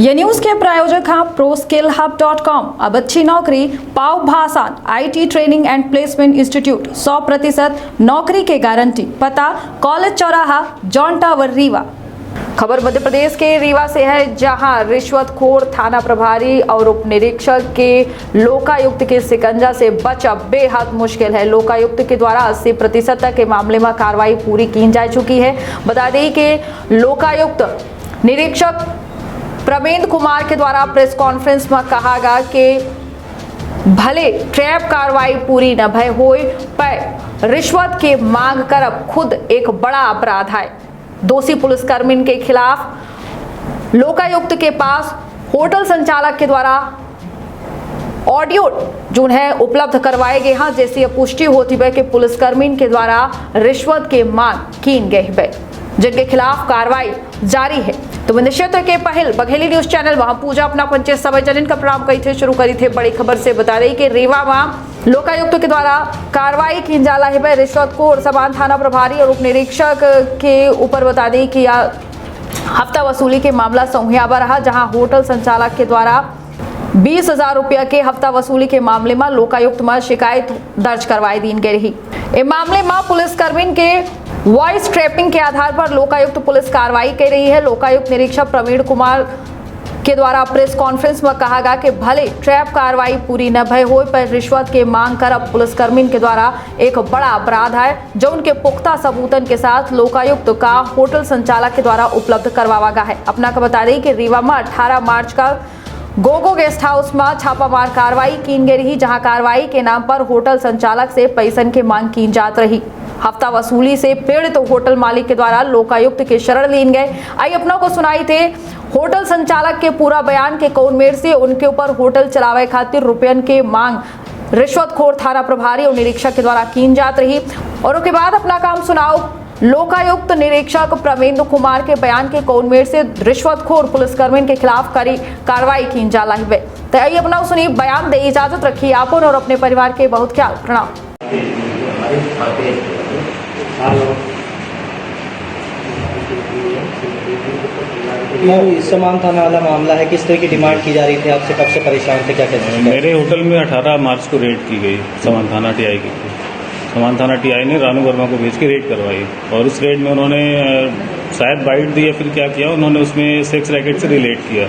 ये न्यूज के प्रायोजक हैं ProSkillHub.com। अब अच्छी नौकरी पाओ भाषण IT training and placement institute 100% नौकरी के गारंटी। पता कॉलेज चौराहा जॉन टावर रीवा। खबर मध्य प्रदेश के रीवा से है, जहां रिश्वतखोर थाना प्रभारी और उप निरीक्षक के लोकायुक्त के शिकंजा से बचा बेहद मुश्किल है। लोकायुक्त के द्वारा 80% तक के मामले में कार्रवाई पूरी की जा चुकी है। बता दें कि लोकायुक्त निरीक्षक प्रवीण कुमार के द्वारा प्रेस कॉन्फ्रेंस में कहा गया कि भले ट्रैप कार्रवाई पूरी न भय हो, पर रिश्वत के मांग करब खुद एक बड़ा अपराध है। दोषी पुलिसकर्मी के खिलाफ लोकायुक्त के पास होटल संचालक के द्वारा ऑडियो जो है उपलब्ध करवाए गए हैं, जैसी पुष्टि होती है कि पुलिसकर्मी के द्वारा रिश्वत के मांग की गई है, जिनके खिलाफ कार्रवाई जारी है। तो निश्चित के पहल बघेली न्यूज चैनल वहां पूजा अपना पंचायत सभा जन का प्रोग्राम कही थे शुरू करी थे। बड़ी खबर से बता रही कि रीवा में लोकायुक्त के द्वारा कार्रवाई की जाला है रिश्वतखोर समान थाना प्रभारी और उप निरीक्षक के ऊपर। बता दें कि हफ्ता वसूली के मामला संज्ञावा रहा, जहां होटल संचालक के द्वारा 20,000 रुपया के हफ्ता वसूली के मामले में लोकायुक्त में शिकायत दर्ज करवाई दी गई रही। इस मामले में पुलिसकर्मी के वॉइस ट्रैपिंग के आधार पर लोकायुक्त पुलिस कार्रवाई कर रही है। लोकायुक्त निरीक्षक प्रवीण कुमार के द्वारा प्रेस कॉन्फ्रेंस में कहा गया कि भले ट्रैप कार्रवाई पूरी न भय हो, पर रिश्वत के मांग कर अब पुलिसकर्मी के द्वारा एक बड़ा अपराध है, जो उनके पुख्ता सबूतन के साथ लोकायुक्त का होटल संचालक के द्वारा उपलब्ध करवाया गया है। अपना का बता रही कि रीवा में 18 मार्च का गोगो गेस्ट हाउस में छापामार कार्रवाई की गई रही, जहां कार्रवाई के नाम पर होटल संचालक से पैसन की मांग की जात रही। हफ्ता वसूली से पीड़ित होटल मालिक के द्वारा लोकायुक्त के शरण लीन गए। आई अपनों को सुनाई थे होटल संचालक के पूरा बयान के कौन मेर से उनके ऊपर होटल चलावे खातिर रुपयन के मांग रिश्वतखोर थाना प्रभारी और निरीक्षक के द्वारा की जात रही। और उसके बाद अपना काम सुनाओ लोकायुक्त निरीक्षक प्रवीण कुमार के बयान के कौन मेर से रिश्वतखोर पुलिसकर्मी के खिलाफ करी कार्रवाई की जाला है। तो आइए अपना सुनी बयान दे, इजाजत रखिए आपन और अपने परिवार के बहुत ख्याल। प्रणाम। समान थाना वाला मामला है, किस तरह की डिमांड की जा रही थी आपसे, कब से परेशान थे, क्या कहते हैं? मेरे होटल में 18 मार्च को रेड की गई समान थाना टीआई की। समान थाना टीआई ने रानू वर्मा को भेज के रेड करवाई, और उस रेड में उन्होंने शायद बाइट दी या फिर क्या किया, उन्होंने उसमें सेक्स रैकेट से रिलेट किया,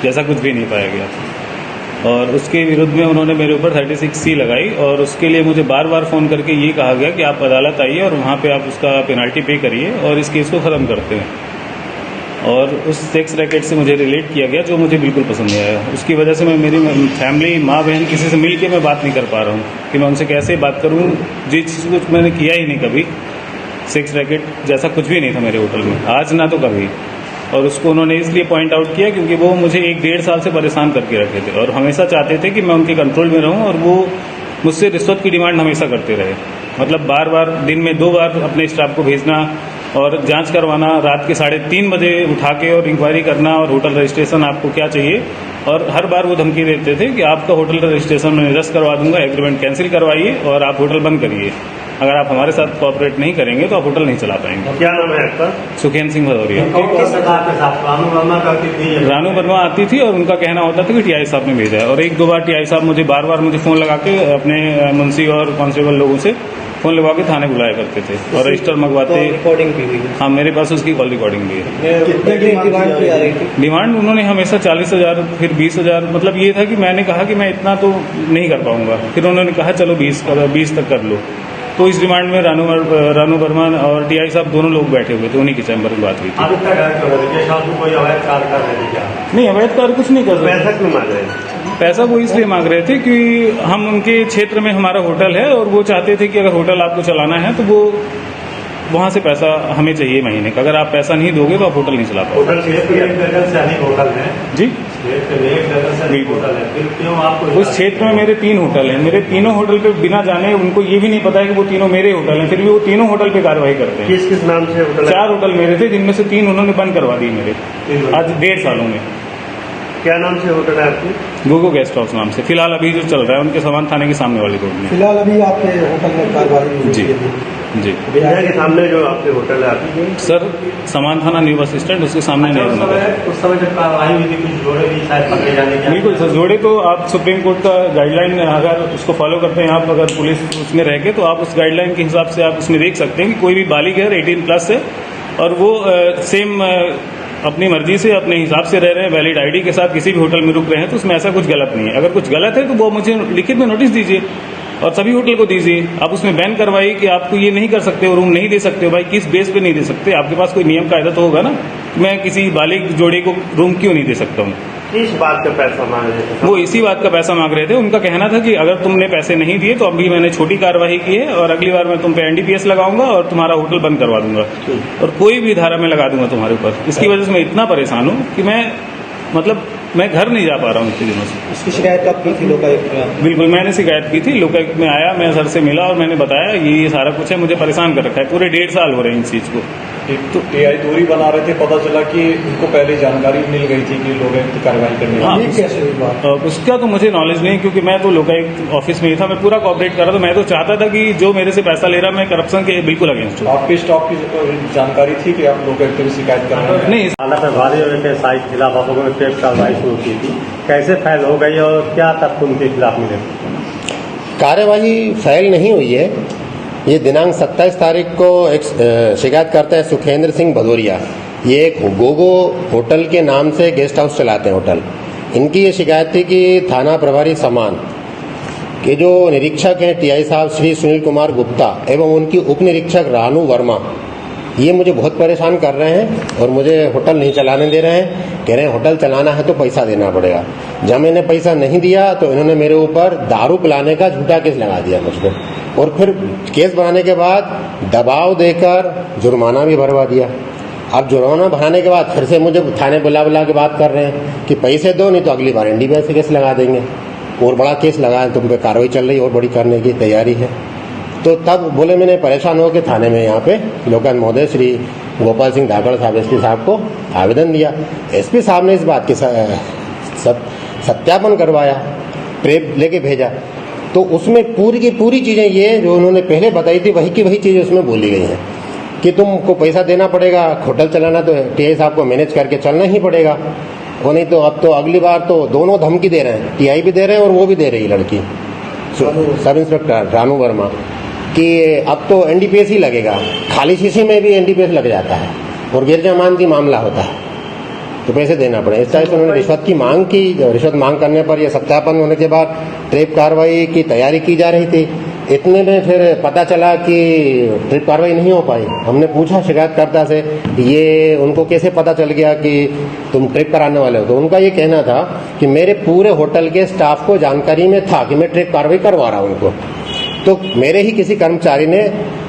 जैसा कुछ भी नहीं पाया गया। और उसके विरुद्ध में उन्होंने मेरे ऊपर 36C लगाई, और उसके लिए मुझे बार बार फ़ोन करके ये कहा गया कि आप अदालत आइए और वहाँ पे आप उसका पेनल्टी पे करिए और इस केस को ख़त्म करते हैं। और उस सेक्स रैकेट से मुझे रिलेट किया गया, जो मुझे बिल्कुल पसंद नहीं आया। उसकी वजह से मैं मेरी फैमिली, माँ बहन, किसी से मिल के मैं बात नहीं कर पा रहा हूँ कि मैं उनसे कैसे बात करूँ, जिस चीज़ को मैंने किया ही नहीं कभी। सेक्स रैकेट जैसा कुछ भी नहीं था मेरे होटल में, आज ना तो कभी। और उसको उन्होंने इसलिए पॉइंट आउट किया क्योंकि वो मुझे 1-1.5 साल से परेशान करके रखे थे, और हमेशा चाहते थे कि मैं उनके कंट्रोल में रहूं, और वो मुझसे रिश्वत की डिमांड हमेशा करते रहे। मतलब बार बार दिन में 2 बार अपने स्टाफ को भेजना और जांच करवाना, रात के 3:30 बजे उठा के और इंक्वायरी करना, और होटल रजिस्ट्रेशन आपको क्या चाहिए। और हर बार वो धमकी देते थे कि आपका होटल रजिस्ट्रेशन मैं निरस्त करवा दूंगा, एग्रीमेंट कैंसिल करवाइए और आप होटल बंद करिए। अगर आप हमारे साथ कोऑपरेट नहीं करेंगे तो आप होटल नहीं चला पाएंगे। क्या नाम है आपका? सुखेन सिंह भदौरिया। रानू वर्मा आती थी और उनका कहना होता था कि टीआई साहब ने भेजा है, और 1-2 बार टीआई साहब मुझे बार मुझे फोन लगा के अपने मुंशी और कांस्टेबल लोगों से फोन लगवा के थाने बुलाया करते थे और रजिस्टर मंगवाते। रिकॉर्डिंग भी हुई? हाँ, मेरे पास उसकी कॉल रिकॉर्डिंग भी है। कितने की डिमांड की जा रही थी? डिमांड उन्होंने हमेशा 40,000, फिर 20,000। मतलब ये था कि मैंने कहा कि मैं इतना तो नहीं कर पाऊंगा, फिर उन्होंने कहा चलो 20 तक कर लो। तो इस डिमांड में रानू वर्मा और टीआई साहब दोनों लोग बैठे हुए थे, उन्हीं के चैम्बर में बात हुई थी। नहीं, अवैध कार्य कुछ नहीं कर रहे। पैसा क्यों मांग रहे हैं? पैसा वो इसलिए मांग रहे थे कि हम उनके क्षेत्र में हमारा होटल है, और वो चाहते थे कि अगर होटल आपको चलाना है तो वो वहाँ से पैसा हमें चाहिए महीने का। अगर आप पैसा नहीं दोगे तो आप होटल नहीं चला पाओगे। होटल से अधिक होटल है जी, उस क्षेत्र में मेरे 3 होटल हैं। मेरे तीनों होटल पे बिना जाने उनको ये भी नहीं पता है कि वो तीनों मेरे होटल हैं, फिर भी वो तीनों होटल पे कार्रवाई करते हैं। किस नाम से होटल? 4 होटल मेरे थे, जिनमें से 3 उन्होंने बंद करवा दिए मेरे आज 1.5 सालों में। क्या नाम से होटल है आपकी? गोगो गेस्ट हाउस नाम से। फिलहाल अभी जो चल रहा है उनके समान थाने के सामने वाली रोड में। फिलहाल अभी आपके होटल में कार्रवाई जी। जी विद्या के सामने जो आपके होटल है आपकी, सर, समान थाना न्यू बस स्टैंड, उसके सामने नहीं होना था। उस समय जब कार्रवाई हुई थी कुछ जोड़े भी शायद पकड़े जाने के, बिल्कुल सर, जोड़े तो आप सुप्रीम कोर्ट का गाइडलाइन अगर उसको फॉलो करते हैं आप, अगर पुलिस उसमें रह के, तो आप उस गाइडलाइन के हिसाब से आप उसमें देख सकते हैं कि कोई भी बालिग है 18+ है और वो सेम अपनी मर्जी से अपने हिसाब से रह रहे हैं, वैलिड आईडी के साथ किसी भी होटल में रुक रहे हैं, तो उसमें ऐसा कुछ गलत नहीं है। अगर कुछ गलत है तो वो मुझे लिखित में नोटिस दीजिए और सभी होटल को दीजिए। आप उसमें बैन करवाइए कि आपको ये नहीं कर सकते हो, रूम नहीं दे सकते हो। भाई किस बेस पे नहीं दे सकते? आपके पास कोई नियम कायदा तो होगा ना। मैं किसी बालिग जोड़े को रूम क्यों नहीं दे सकता हूँ? किस बात का पैसा मांग रहे थे? वो इसी बात का पैसा मांग रहे थे। उनका कहना था कि अगर तुमने पैसे नहीं दिए तो अभी मैंने छोटी कार्रवाई की है और अगली बार मैं तुम पे NDPS लगाऊंगा और तुम्हारा होटल बंद करवा दूंगा और कोई भी धारा में लगा दूंगा तुम्हारे ऊपर। इसकी वजह से मैं इतना परेशान हूँ कि मैं घर नहीं जा पा रहा हूँ इतने दिनों से। इसकी शिकायत कब की थी लोकायुक्त में? बिल्कुल, मैंने शिकायत की थी, लोकायुक्त में आया, मैं सर से मिला और मैंने बताया ये सारा कुछ है, मुझे परेशान कर रखा है। पूरे 1.5 साल हो रहे हैं इस चीज को। तो टीआई दूरी बना रहे थे, पता चला कि उनको पहले जानकारी मिल गई थी कि लोकायुक्त कार्रवाई करनी है। हाँ, ये कैसे हुई बात? उसका तो मुझे नॉलेज नहीं, क्योंकि मैं तो लोकायुक्त ऑफिस में ही था, मैं पूरा कोऑपरेट कर रहा था। मैं तो चाहता था कि जो मेरे से पैसा ले रहा, मैं करप्शन के बिल्कुल अगेंस्ट हूँ। आपके स्टाफ की जानकारी थी कि आप लोकायुक्त में शिकायत कर रहे हैं? नहीं, थाना प्रभारी के साइट खिलाफ आप लोगों ने टेप कार्रवाई शुरू की थी, कैसे फैल हो गई और क्या तथ्य उनके खिलाफ मिले? कार्यवाही फैल नहीं हुई है। ये दिनांक 27 तारीख को एक शिकायत करते हैं सुखेंद्र सिंह भदौरिया। ये एक गोगो होटल के नाम से गेस्ट हाउस चलाते हैं होटल। इनकी ये शिकायत थी कि थाना प्रभारी समान के जो निरीक्षक हैं टीआई साहब श्री सुनील कुमार गुप्ता एवं उनकी उप निरीक्षक रानू वर्मा, ये मुझे बहुत परेशान कर रहे हैं और मुझे होटल नहीं चलाने दे रहे हैं। कह रहे हैं होटल चलाना है तो पैसा देना पड़ेगा। जब मैंने पैसा नहीं दिया तो इन्होंने मेरे ऊपर दारू पिलाने का झूठा केस लगा दिया मुझ पर, और फिर केस बनाने के बाद दबाव देकर जुर्माना भी भरवा दिया। अब जुर्माना भराने के बाद फिर से मुझे थाने बुला के बात कर रहे हैं कि पैसे दो नहीं तो अगली बार NDPS केस लगा देंगे, और बड़ा केस लगाए, तुम पे कार्रवाई चल रही है और बड़ी करने की तैयारी है। तो तब बोले, मैंने परेशान होकर थाने में यहाँ पे लोकायुक्त महोदय श्री गोपाल सिंह धाकड़ साहब SP साहब को आवेदन दिया। SP साहब ने इस बात के सत्यापन करवाया, प्रेप लेके भेजा, तो उसमें पूरी की पूरी चीज़ें ये जो उन्होंने पहले बताई थी वही की वही चीज़ें उसमें बोली गई हैं कि तुमको पैसा देना पड़ेगा, होटल चलाना तो TI साहब को मैनेज करके चलना ही पड़ेगा, वो नहीं तो अब तो अगली बार तो दोनों धमकी दे रहे हैं, TI भी दे रहे हैं और वो भी दे रही है लड़की सब इंस्पेक्टर रानू वर्मा कि अब तो NDPS ही लगेगा। खाली शीशी में भी NDPS लग जाता है और गिरजामानती मामला होता है तो पैसे देना पड़े। इस तरह से उन्होंने रिश्वत की मांग की। रिश्वत मांग करने पर यह सत्यापन होने के बाद ट्रेप कार्रवाई की तैयारी की जा रही थी। इतने में फिर पता चला कि ट्रेप कार्रवाई नहीं हो पाई। हमने पूछा शिकायतकर्ता से ये उनको कैसे पता चल गया कि तुम ट्रेप कराने वाले हो, तो उनका ये कहना था कि मेरे पूरे होटल के स्टाफ को जानकारी में था कि मैं ट्रेप कार्रवाई करवा रहा हूँ उनको, तो मेरे ही किसी कर्मचारी ने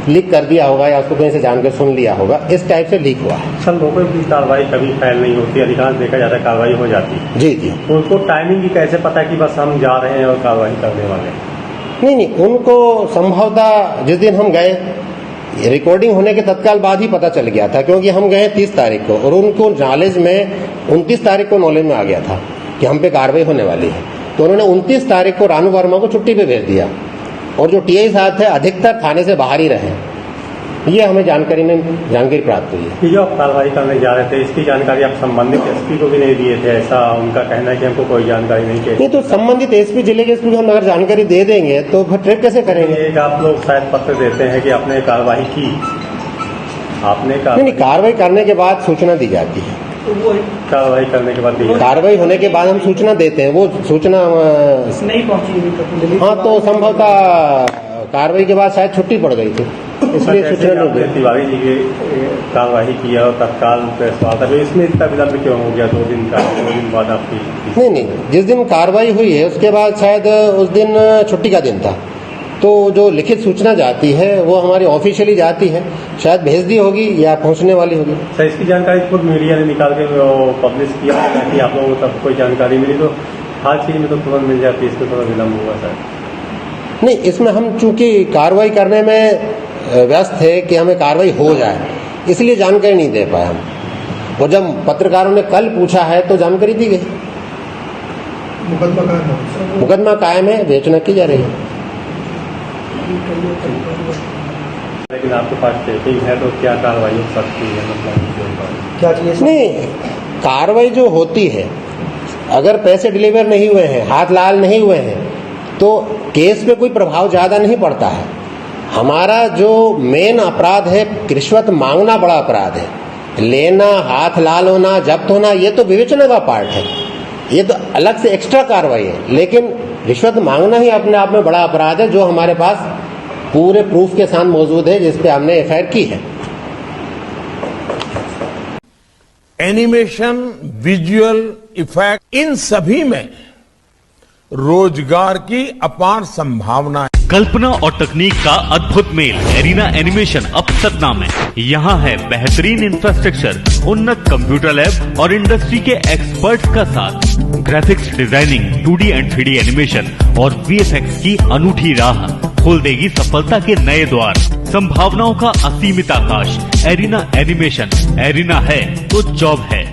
लीक कर दिया होगा या उसको कहीं से जानकर सुन लिया होगा, इस टाइप से लीक हुआ है। सर, लोगों की कार्रवाई कभी फैल नहीं होती, अधिकांश देखा जाता है कार्रवाई हो जाती है। जी जी। तो उनको टाइमिंग की कैसे पता कि बस हम जा रहे हैं और कार्रवाई करने वाले हैं? नहीं, उनको संभवतः जिस दिन हम गए रिकॉर्डिंग होने के तत्काल बाद ही पता चल गया था, क्योंकि हम गए 30 तारीख को और उनको नॉलेज में 29 तारीख को नॉलेज में आ गया था कि हम पे कार्रवाई होने वाली है। तो उन्होंने 29 तारीख को रानू वर्मा को छुट्टी पे भेज दिया और जो TI साहब थे अधिकतर थाने से बाहर ही रहे। ये हमें जानकारी प्राप्त हुई है। जो आप कार्रवाई करने जा रहे थे इसकी जानकारी आप संबंधित SP को भी नहीं दिए थे, ऐसा उनका कहना है कि हमको कोई जानकारी नहीं थी। नहीं तो संबंधित SP जिले के SP को हम अगर जानकारी दे देंगे तो फिर ट्रेप कैसे करेंगे? एक आप लोग शायद पत्र देते हैं कि आपने कार्रवाई की, आपने नहीं, कार्रवाई करने के बाद सूचना दी जाती है। कार्रवाई करने के बाद कार्रवाई होने के बाद हम सूचना देते हैं, वो सूचना नहीं पहुंची। हाँ, तो संभवतः कार्रवाई के बाद शायद छुट्टी पड़ गई थी, इसलिए सूचना नहीं दी। तिवारी जी की कार्रवाई किया और तत्काल प्रेस वार्ता, तो इसमें इतना विलंब क्यों हो गया? 2 दिन बाद आपकी नहीं, जिस दिन कार्रवाई हुई है उसके बाद शायद उस दिन छुट्टी का दिन था, तो जो लिखित सूचना जाती है वो हमारी ऑफिशियली जाती है, शायद भेज दी होगी या पहुंचने वाली होगी। सर, इसकी जानकारी खुद मीडिया ने निकाल के पब्लिश किया ताकि आप लोगों को तब कोई जानकारी मिली, तो हर चीज में तो तुरंत मिल जाती है, इसमें थोड़ा विलम्ब हुआ सर। नहीं, इसमें हम चूंकि कार्रवाई करने में व्यस्त थे कि हमें कार्रवाई हो जाए, इसलिए जानकारी नहीं दे पाए हम। और जब पत्रकारों ने कल पूछा है तो जानकारी दी गई। मुकदमा कायम है, विवेचना की जा रही है। लेकिन आपके पास चेकिंग है तो क्या कार्रवाई हो सकती है, मतलब क्या चाहिए सर? नहीं, कार्रवाई जो होती है, अगर पैसे डिलीवर नहीं हुए हैं, हाथ लाल नहीं हुए हैं, तो केस पे कोई प्रभाव ज्यादा नहीं पड़ता है। हमारा जो मेन अपराध है, रिश्वत मांगना बड़ा अपराध है। लेना, हाथ लाल होना, जब्त होना, ये तो विवेचना का पार्ट है, ये तो अलग से एक्स्ट्रा कार्रवाई है। लेकिन रिश्वत मांगना ही अपने आप में बड़ा अपराध है, जो हमारे पास पूरे प्रूफ के साथ मौजूद है, जिस पे हमने एफआईआर की है। एनिमेशन, विजुअल इफेक्ट, इन सभी में रोजगार की अपार संभावना है। कल्पना और तकनीक का अद्भुत मेल एरिना एनिमेशन अब सतना में। यहाँ है बेहतरीन इंफ्रास्ट्रक्चर, उन्नत कंप्यूटर लैब और इंडस्ट्री के एक्सपर्ट्स का साथ। Graphics designing, 2D and 3D animation और VFX की अनूठी राह खोल देगी सफलता के नए द्वार। संभावनाओं का असीमित आकाश। एरिना एनिमेशन, एरिना है तो जॉब है।